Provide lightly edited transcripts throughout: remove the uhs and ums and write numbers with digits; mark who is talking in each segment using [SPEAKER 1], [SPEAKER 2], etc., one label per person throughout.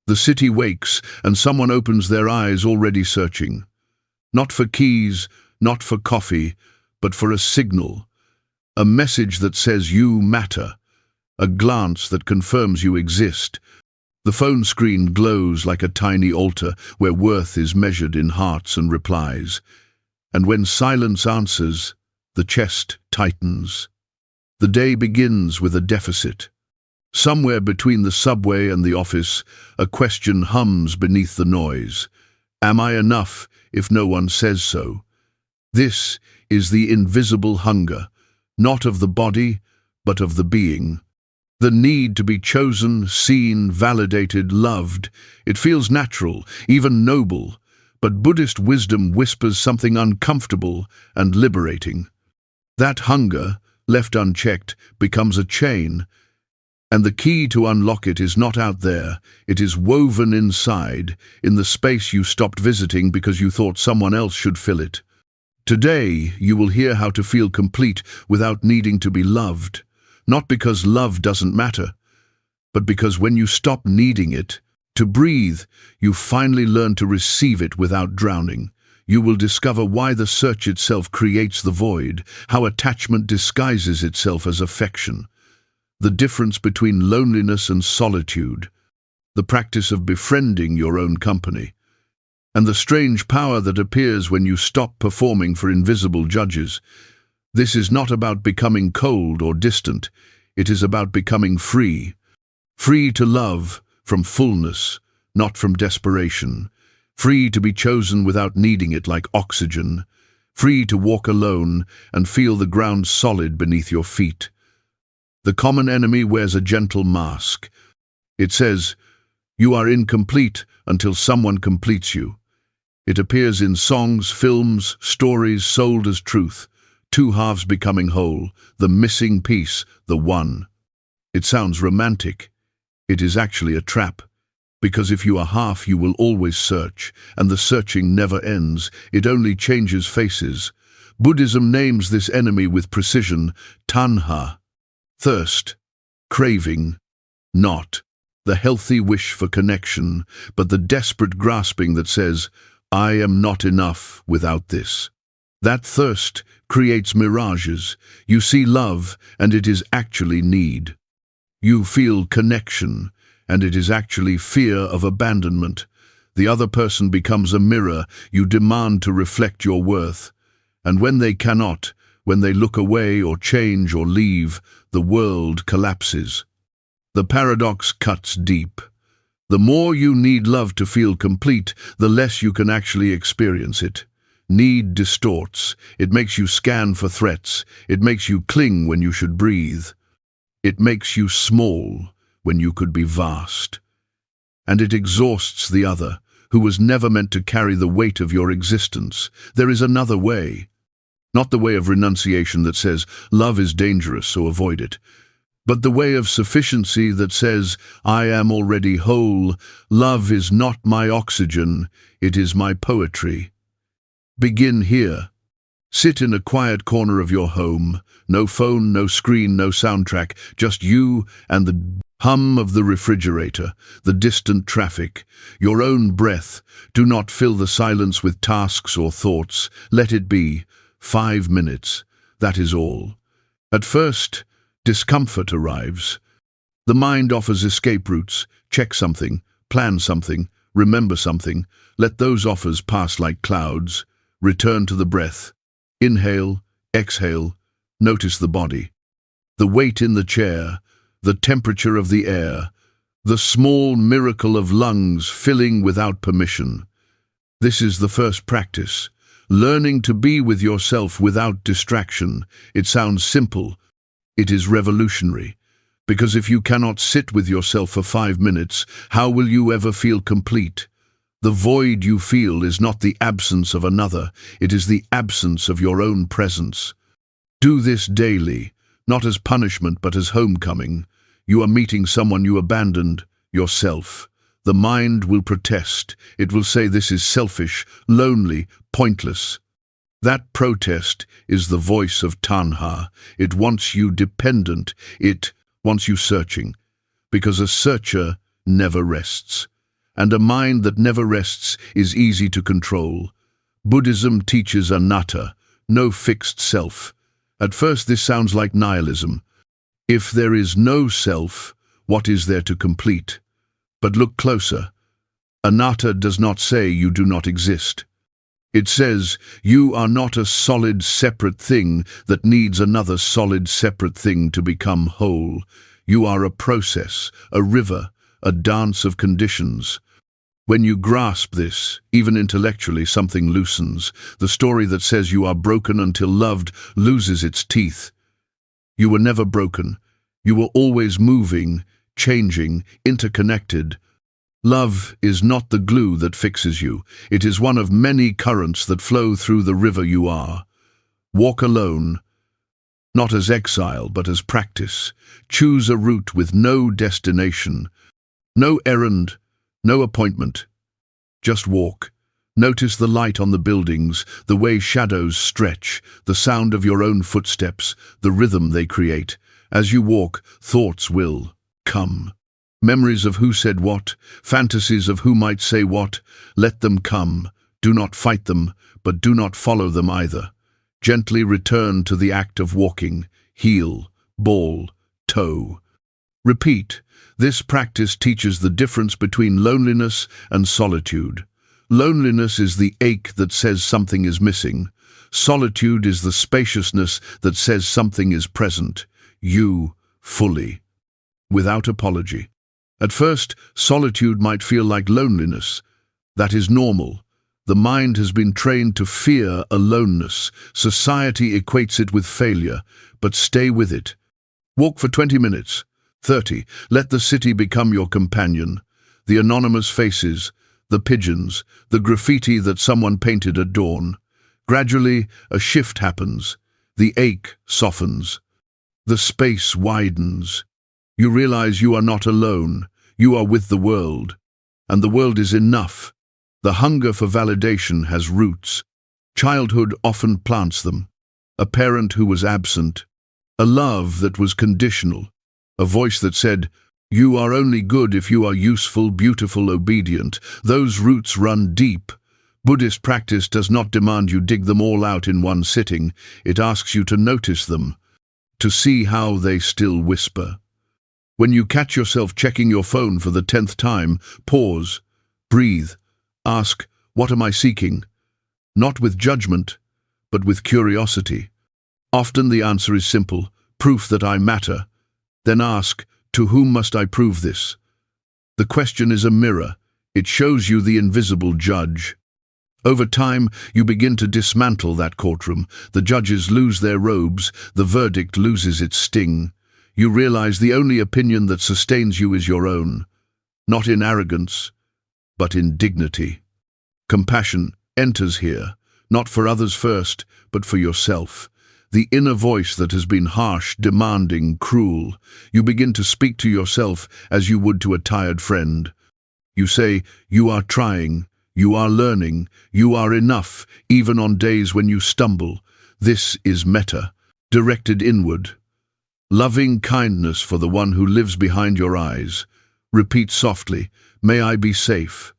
[SPEAKER 1] The city wakes, and someone opens their eyes already searching. Not for keys, not for coffee, but for a signal. A message that says you matter. A glance that confirms you exist. The phone screen glows like a tiny altar where worth is measured in hearts and replies. And when silence answers, the chest tightens. The day begins with a deficit. Somewhere between the subway and the office, a question hums beneath the noise. Am I enough if no one says so? This is the invisible hunger, not of the body, but of the being. The need to be chosen, seen, validated, loved. It feels natural, even noble, but Buddhist wisdom whispers something uncomfortable and liberating. That hunger, left unchecked, becomes a chain, and the key to unlock it is not out there, it is woven inside, in the space you stopped visiting because you thought someone else should fill it. Today, you will hear how to feel complete without needing to be loved. Not because love doesn't matter, but because when you stop needing it, to breathe, you finally learn to receive it without drowning. You will discover why the search itself creates the void, how attachment disguises itself as affection, the difference between loneliness and solitude, the practice of befriending your own company, and the strange power that appears when you stop performing for invisible judges. This is not about becoming cold or distant. It is about becoming free. Free to love from fullness, not from desperation. Free to be chosen without needing it like oxygen. Free to walk alone and feel the ground solid beneath your feet. The common enemy wears a gentle mask. It says, "You are incomplete until someone completes you." It appears in songs, films, stories sold as truth. Two halves becoming whole, the missing piece, the one. It sounds romantic. It is actually a trap. Because if you are half, you will always search, and the searching never ends. It only changes faces. Buddhism names this enemy with precision, tanha, thirst, craving, not the healthy wish for connection, but the desperate grasping that says, I am not enough without this. That thirst creates mirages. You see love, and it is actually need. You feel connection, and it is actually fear of abandonment. The other person becomes a mirror. You demand to reflect your worth. And when they cannot, when they look away or change or leave, the world collapses. The paradox cuts deep. The more you need love to feel complete, the less you can actually experience it. Need distorts. It makes you scan for threats. It makes you cling when you should breathe. It makes you small when you could be vast. And it exhausts the other, who was never meant to carry the weight of your existence. There is another way. Not the way of renunciation that says, love is dangerous, so avoid it. But the way of sufficiency that says, I am already whole. Love is not my oxygen, it is my poetry. Begin here. Sit in a quiet corner of your home. No phone, no screen, no soundtrack, just you and the hum of the refrigerator, the distant traffic, your own breath. Do not fill the silence with tasks or thoughts. Let it be. 5 minutes. That is all. At first, discomfort arrives. The mind offers escape routes. Check something, plan something, remember something. Let those offers pass like clouds. Return to the breath. Inhale, exhale. Notice the body. The weight in the chair, the temperature of the air, the small miracle of lungs filling without permission. This is the first practice. Learning to be with yourself without distraction. It sounds simple. It is revolutionary. Because if you cannot sit with yourself for 5 minutes, how will you ever feel complete? The void you feel is not the absence of another, it is the absence of your own presence. Do this daily, not as punishment but as homecoming. You are meeting someone you abandoned, yourself. The mind will protest. It will say this is selfish, lonely, pointless. That protest is the voice of tanha. It wants you dependent. It wants you searching. Because a searcher never rests. and a mind that never rests is easy to control. Buddhism teaches anatta, no fixed self. At first this sounds like nihilism. If there is no self, what is there to complete? But look closer. Anatta does not say you do not exist. It says you are not a solid, separate thing that needs another solid, separate thing to become whole. You are a process, a river, a dance of conditions. When you grasp this, even intellectually, something loosens. The story that says you are broken until loved loses its teeth. You were never broken. You were always moving, changing, interconnected. Love is not the glue that fixes you. It is one of many currents that flow through the river you are. Walk alone, not as exile, but as practice. Choose a route with no destination, no errand, no appointment. Just walk. Notice the light on the buildings, the way shadows stretch, the sound of your own footsteps, the rhythm they create. As you walk, thoughts will come. Memories of who said what, fantasies of who might say what. Let them come. Do not fight them, but do not follow them either. Gently return to the act of walking. Heel, ball, toe. Repeat. This practice teaches the difference between loneliness and solitude. Loneliness is the ache that says something is missing. Solitude is the spaciousness that says something is present. You, fully, without apology. At first, solitude might feel like loneliness. That is normal. The mind has been trained to fear aloneness. Society equates it with failure, but stay with it. Walk for 20 minutes. 30. Let the city become your companion. The anonymous faces, the pigeons, the graffiti that someone painted at dawn. Gradually, a shift happens. The ache softens. The space widens. You realize you are not alone. You are with the world. And the world is enough. The hunger for validation has roots. Childhood often plants them. A parent who was absent. A love that was conditional. A voice that said, "You are only good if you are useful, beautiful, obedient." Those roots run deep. Buddhist practice does not demand you dig them all out in one sitting. It asks you to notice them, to see how they still whisper. When you catch yourself checking your phone for the 10th time, pause, breathe, ask, "What am I seeking?" Not with judgment, but with curiosity. Often the answer is simple, proof that I matter. Then ask, to whom must I prove this? The question is a mirror. It shows you the invisible judge. Over time, you begin to dismantle that courtroom. The judges lose their robes. The verdict loses its sting. You realize the only opinion that sustains you is your own. Not in arrogance, but in dignity. Compassion enters here, not for others first, but for yourself. The inner voice that has been harsh, demanding, cruel. You begin to speak to yourself as you would to a tired friend. You say, "You are trying, you are learning, you are enough, even on days when you stumble." This is metta, directed inward. Loving kindness for the one who lives behind your eyes. Repeat softly, "May I be safe.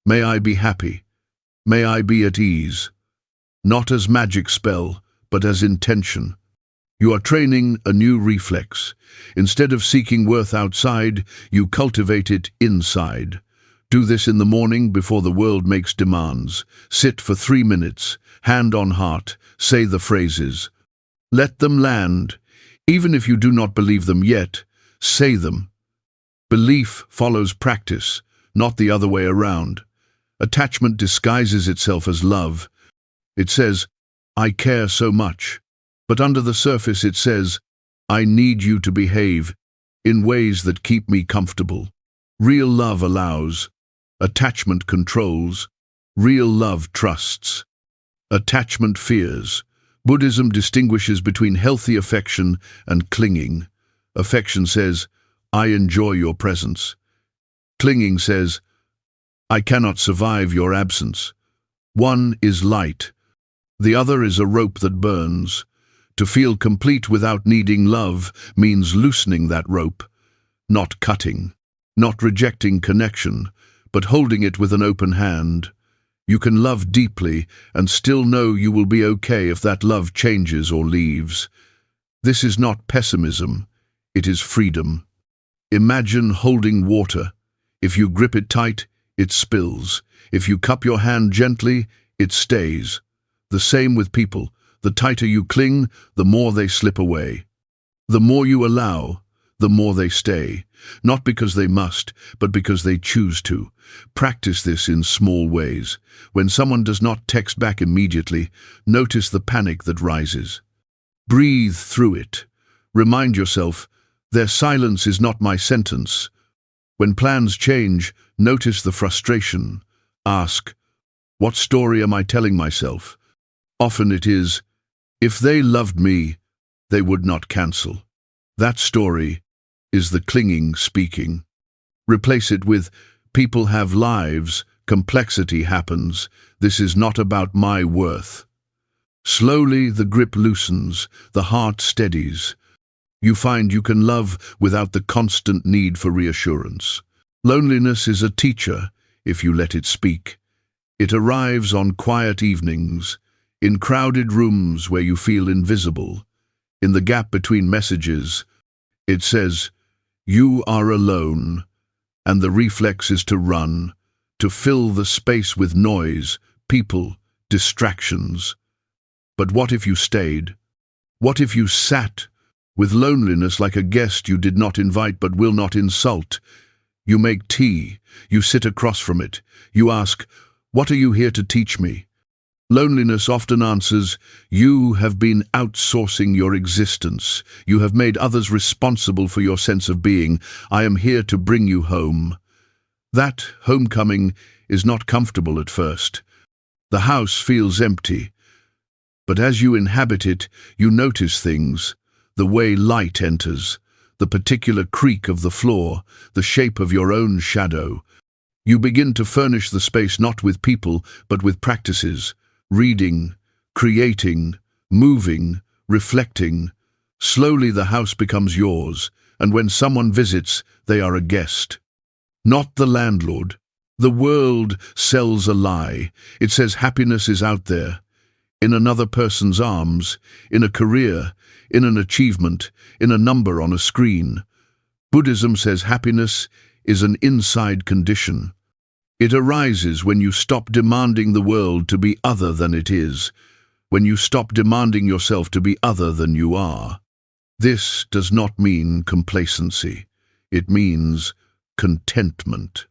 [SPEAKER 1] May I be happy. May I be at ease." Not as magic spell, but as intention. You are training a new reflex. Instead of seeking worth outside, you cultivate it inside. Do this in the morning before the world makes demands. Sit for 3 minutes, hand on heart, say the phrases. Let them land. Even if you do not believe them yet, say them. Belief follows practice, not the other way around. Attachment disguises itself as love. It says, "I care so much." But under the surface it says, "I need you to behave in ways that keep me comfortable." Real love allows. Attachment controls. Real love trusts. Attachment fears. Buddhism distinguishes between healthy affection and clinging. Affection says, "I enjoy your presence." Clinging says, "I cannot survive your absence." One is light. The other is a rope that burns. To feel complete without needing love means loosening that rope, not cutting, not rejecting connection, but holding it with an open hand. You can love deeply and still know you will be okay if that love changes or leaves. This is not pessimism, it is freedom. Imagine holding water. If you grip it tight, it spills. If you cup your hand gently, it stays. The same with people. The tighter you cling, the more they slip away. The more you allow, the more they stay. Not because they must, but because they choose to. Practice this in small ways. When someone does not text back immediately, notice the panic that rises. Breathe through it. Remind yourself, their silence is not my sentence. When plans change, notice the frustration. Ask, what story am I telling myself? Often it is, if they loved me, they would not cancel. That story is the clinging speaking. Replace it with, people have lives, complexity happens, this is not about my worth. Slowly the grip loosens, the heart steadies. You find you can love without the constant need for reassurance. Loneliness is a teacher, if you let it speak. It arrives on quiet evenings, in crowded rooms where you feel invisible. In the gap between messages, it says, you are alone, and the reflex is to run, to fill the space with noise, people, distractions. But what if you stayed? What if you sat with loneliness like a guest you did not invite but will not insult? You make tea, you sit across from it, you ask, what are you here to teach me? Loneliness often answers, you have been outsourcing your existence. You have made others responsible for your sense of being. I am here to bring you home. That homecoming is not comfortable at first. The house feels empty. But as you inhabit it, you notice things. The way light enters, the particular creak of the floor, the shape of your own shadow. You begin to furnish the space not with people, but with practices. Reading, creating, moving, reflecting. Slowly the house becomes yours, and when someone visits, they are a guest. Not the landlord. The world sells a lie. It says happiness is out there, in another person's arms, in a career, in an achievement, in a number on a screen. Buddhism says happiness is an inside condition. It arises when you stop demanding the world to be other than it is, when you stop demanding yourself to be other than you are. This does not mean complacency. It means contentment.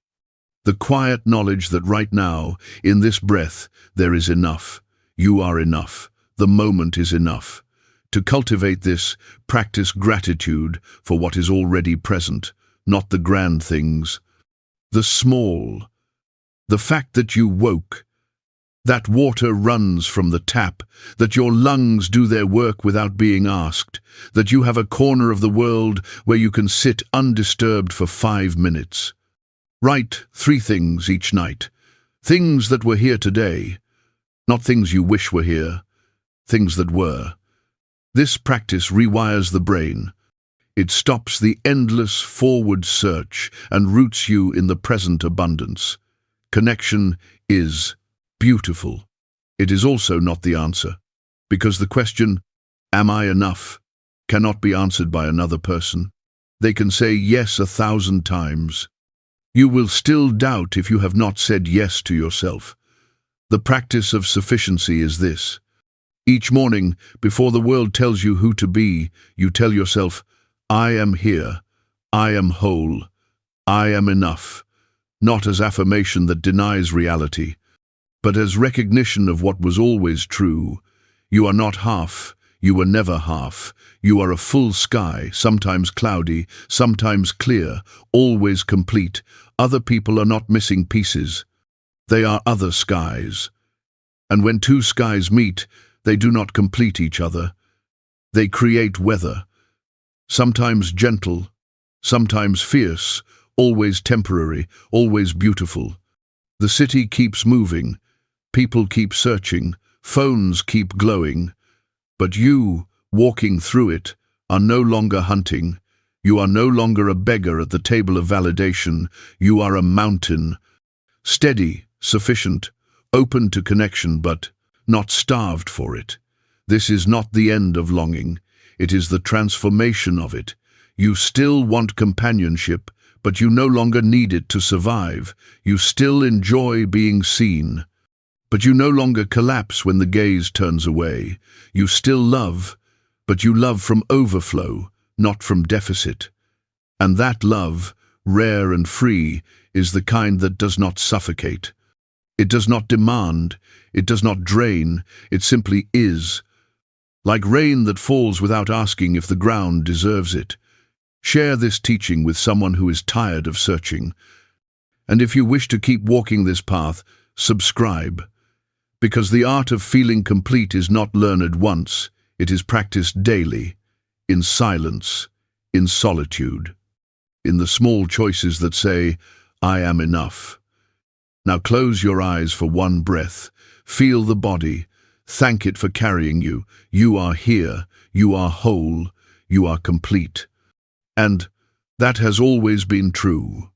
[SPEAKER 1] The quiet knowledge that right now, in this breath, there is enough. You are enough. The moment is enough. To cultivate this, practice gratitude for what is already present, not the grand things, the small. The fact that you woke, that water runs from the tap, that your lungs do their work without being asked, that you have a corner of the world where you can sit undisturbed for 5 minutes. Write 3 things each night, things that were here today, not things you wish were here, things that were. This practice rewires the brain. It stops the endless forward search and roots you in the present abundance. Connection is beautiful. It is also not the answer, because the question, am I enough, cannot be answered by another person. They can say yes 1,000 times. You will still doubt if you have not said yes to yourself. The practice of sufficiency is this. Each morning, before the world tells you who to be, you tell yourself, I am here, I am whole, I am enough. Not as affirmation that denies reality, but as recognition of what was always true. You are not half, you were never half. You are a full sky, sometimes cloudy, sometimes clear, always complete. Other people are not missing pieces. They are other skies. And when 2 skies meet, they do not complete each other. They create weather, sometimes gentle, sometimes fierce, always temporary, always beautiful. The city keeps moving, people keep searching, phones keep glowing, but you, walking through it, are no longer hunting. You are no longer a beggar at the table of validation. You are a mountain, Steady, sufficient, open to connection, but not starved for it. This is not the end of longing. It is the transformation of it. You still want companionship, but you no longer need it to survive. You still enjoy being seen, but you no longer collapse when the gaze turns away. You still love, but you love from overflow, not from deficit. And that love, rare and free, is the kind that does not suffocate. It does not demand, it does not drain, it simply is. Like rain that falls without asking if the ground deserves it. Share this teaching with someone who is tired of searching. And if you wish to keep walking this path, subscribe. Because the art of feeling complete is not learned once, it is practiced daily, in silence, in solitude, in the small choices that say, I am enough. Now close your eyes for one breath, feel the body, thank it for carrying you. You are here, you are whole, you are complete. And that has always been true.